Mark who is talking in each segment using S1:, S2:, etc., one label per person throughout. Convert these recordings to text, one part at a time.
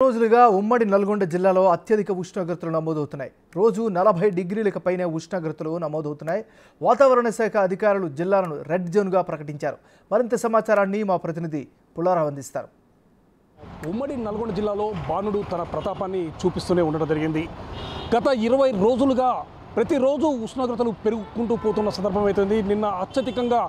S1: రోజులుగా ఉమ్మడి నల్గొండ జిల్లాలో అత్యధిక ఉష్ణోగ్రతలు నమోదవుతున్నాయి. రోజు 40 డిగ్రీలకు పైనే ఉష్ణోగ్రతలు నమోదవుతున్నాయి. వాతావరణ శాఖ అధికారులు జిల్లాలను రెడ్ జోన్గా ప్రకటించారు. మరింత సమాచారాన్ని మా ప్రతినిధి పుల్లారావు అందిస్తారు.
S2: ఉమ్మడి నల్గొండ జిల్లాలో బాణుడు తన ప్రతాపాన్ని చూపిస్తూనే ఉండడం జరిగింది. గత 20 రోజులుగా ప్రతిరోజు ఉష్ణోగ్రతలు పెరుగుకుంటూ పోతున్న సందర్భం అవుతుంది. నిన్న అత్యధికంగా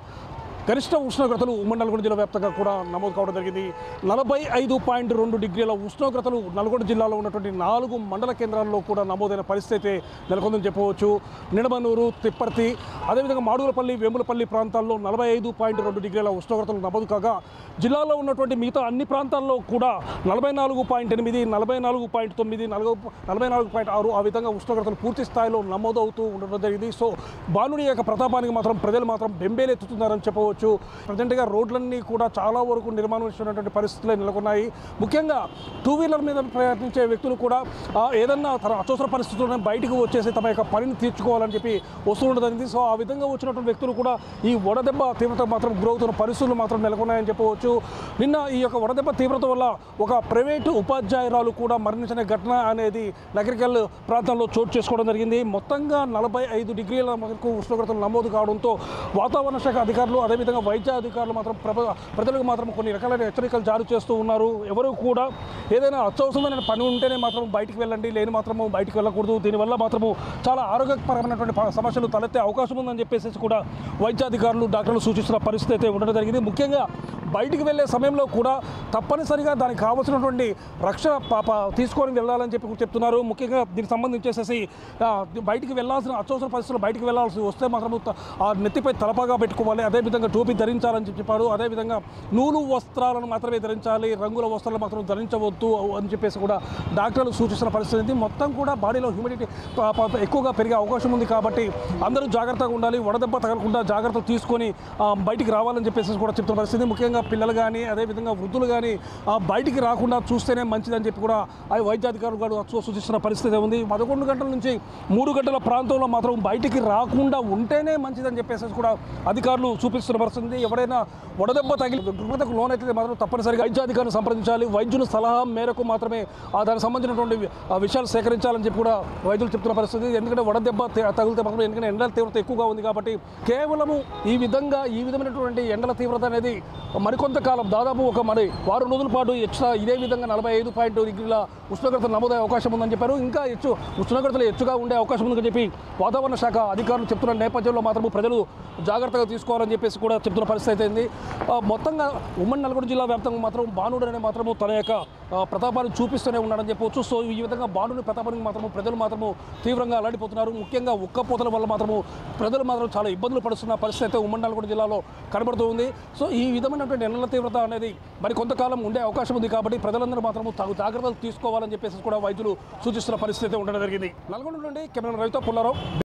S2: గరిష్ట ఉష్ణోగ్రతలు ఉమ్మడి నల్గొండ జిల్లా వ్యాప్తంగా కూడా నమోదు కావడం జరిగింది. 45.2 డిగ్రీల ఉష్ణోగ్రతలు నల్గొండ జిల్లాలో ఉన్నటువంటి 4 మండల కేంద్రాల్లో కూడా నమోదైన పరిస్థితి నెలకొందని చెప్పవచ్చు. నిడమనూరు, తిప్పర్తి, అదేవిధంగా మాడుగులపల్లి, వేములపల్లి ప్రాంతాల్లో 45.2 డిగ్రీల ఉష్ణోగ్రతలు నమోదు కాగా జిల్లాలో ఉన్నటువంటి మిగతా అన్ని ప్రాంతాల్లో కూడా 44.8, 44.9, 44.6 ఆ విధంగా ఉష్ణోగ్రతలు పూర్తి స్థాయిలో నమోదవుతూ ఉండడం జరిగింది. సో బాణుడి యొక్క ప్రతాపానికి మాత్రం ప్రజలు మాత్రం బెంబేలెత్తుతున్నారని చెప్పవచ్చు. ప్రజెంట్గా రోడ్లన్నీ కూడా చాలా వరకు నిర్మాణం చేసినటువంటి పరిస్థితులు నెలకొన్నాయి. ముఖ్యంగా 2 వీలర్ మీద ప్రయత్నించే వ్యక్తులు కూడా ఏదన్నా తన అత్యవసర పరిస్థితుల్లో బయటకు వచ్చేసి తమ యొక్క పనిని తీర్చుకోవాలని చెప్పి వస్తుండడం జరిగింది. సో ఆ విధంగా వచ్చినటువంటి వ్యక్తులు కూడా ఈ వడదెబ్బ తీవ్రత మాత్రం గురవుతున్న పరిస్థితులు మాత్రం నెలకొన్నాయని చెప్పవచ్చు. నిన్న ఈ యొక్క వడదెబ్బ తీవ్రత వల్ల ఒక ప్రైవేటు ఉపాధ్యాయురాలు కూడా మరణించిన ఘటన అనేది నగరికల్ ప్రాంతంలో చోటు చేసుకోవడం జరిగింది. మొత్తంగా 45 డిగ్రీల వరకు ఉష్ణోగ్రతలు నమోదు కావడంతో వాతావరణ శాఖ అధికారులు అదేవిధంగా వైద్య అధికారులు మాత్రం ప్రజలకు మాత్రం కొన్ని రకాలైన హెచ్చరికలు జారీ చేస్తూ ఉన్నారు. ఎవరు కూడా ఏదైనా అత్యవసరమైన పని ఉంటేనే మాత్రం బయటికి వెళ్ళండి, లేని మాత్రము బయటికి వెళ్ళకూడదు. దీనివల్ల మాత్రము చాలా ఆరోగ్యపరమైనటువంటి సమస్యలు తలెత్తే అవకాశం ఉందని చెప్పేసి కూడా వైద్యాధికారులు డాక్టర్లు సూచిస్తున్న పరిస్థితి అయితే ఉండడం జరిగింది. ముఖ్యంగా బయటికి వెళ్ళే సమయంలో కూడా తప్పనిసరిగా దానికి కావాల్సినటువంటి రక్షణ తీసుకొని వెళ్ళాలని చెప్పి చెప్తున్నారు. ముఖ్యంగా దీనికి సంబంధించేసేసి బయటికి వెళ్ళాల్సిన అత్యవసర పరిస్థితుల్లో బయటికి వెళ్ళాల్సి వస్తే మాత్రం ఆ నెత్తిపై తలపాగా పెట్టుకోవాలి, అదేవిధంగా టోపీ ధరించాలని చెప్పారు. అదేవిధంగా నూలు వస్త్రాలను మాత్రమే ధరించాలి, రంగుల వస్త్రాలు మాత్రం ధరించవద్దు అని చెప్పేసి కూడా డాక్టర్లు సూచిస్తున్న పరిస్థితి. మొత్తం కూడా బాడీలో హ్యూమిడిటీ ఎక్కువగా పెరిగే అవకాశం ఉంది కాబట్టి అందరూ జాగ్రత్తగా ఉండాలి, వడదెబ్బ తగలకుండా జాగ్రత్తలు తీసుకొని బయటికి రావాలని చెప్పేసి కూడా చెప్తున్న పరిస్థితి. ముఖ్యంగా పిల్లలు కానీ అదేవిధంగా వృద్ధులు కానీ బయటికి రాకుండా చూస్తేనే మంచిదని చెప్పి కూడా వైద్యాధికారులు కూడా సూచిస్తున్న పరిస్థితి ఉంది. 11 గంటల నుంచి 3 గంటల ప్రాంతంలో మాత్రం బయటికి రాకుండా ఉంటేనే మంచిదని చెప్పేసి కూడా అధికారులు చూపిస్తున్న పరిస్థితి. ఎవరైనా వడదెబ్బ తగిలి రుగ్మతకు లోనైతే మాత్రం తప్పనిసరిగా వైద్యాధికారులు సంప్రదించాలి. వైద్యుల సలహా మేరకు మాత్రమే దానికి సంబంధించినటువంటి విషయాలు సేకరించాలని చెప్పి కూడా వైద్యులు చెప్తున్న పరిస్థితి. ఎందుకంటే వడదెబ్బ తగిలితే మాత్రం ఎందుకంటే ఎండల తీవ్రత ఎక్కువగా ఉంది కాబట్టి కేవలము ఈ విధమైనటువంటి ఎండల తీవ్రత అనేది మరికొంతకాలం దాదాపు ఒక వారం రోజుల పాటు ఇదే విధంగా 45.2 డిగ్రీల ఉష్ణోగ్రత నమోదయ్యే అవకాశం ఉందని చెప్పారు. ఇంకా ఉష్ణోగ్రతలు ఎక్కువగా ఉండే అవకాశం ఉందని చెప్పి వాతావరణ శాఖ అధికారులు చెప్తున్న నేపథ్యంలో మాత్రము ప్రజలు జాగ్రత్తగా తీసుకోవాలని చెప్పేసి కూడా చెప్తున్న పరిస్థితి అయింది. మొత్తంగా ఉమ్మడి నల్గొండ జిల్లా వ్యాప్తంగా మాత్రం బాణుడు అనే మాత్రము తన యొక్క ప్రతాపాన్ని చూపిస్తూనే ఉన్నాడని చెప్పవచ్చు. సో ఈ విధంగా బాణుడి ప్రతాపానికి మాత్రము ప్రజలు మాత్రము తీవ్రంగా అల్లాడిపోతున్నారు. ముఖ్యంగా ఉక్కపోతల వల్ల మాత్రము ప్రజలు మాత్రం చాలా ఇబ్బందులు పడుతున్న పరిస్థితి అయితే ఉమ్మడి నల్గొండ జిల్లాలో కనబడుతూ ఉంది. సో ఈ విధమైనటువంటి ఎండల తీవ్రత అనేది మరి కొంతకాలం ఉండే అవకాశం ఉంది కాబట్టి ప్రజలందరూ మాత్రము తగు జాగ్రత్తలు తీసుకోవాలని చెప్పేసి కూడా వైద్యులు సూచిస్తున్న పరిస్థితి ఉండడం జరిగింది. నల్గొండ నుండి కెమెరా రైతు పుల్లారావు.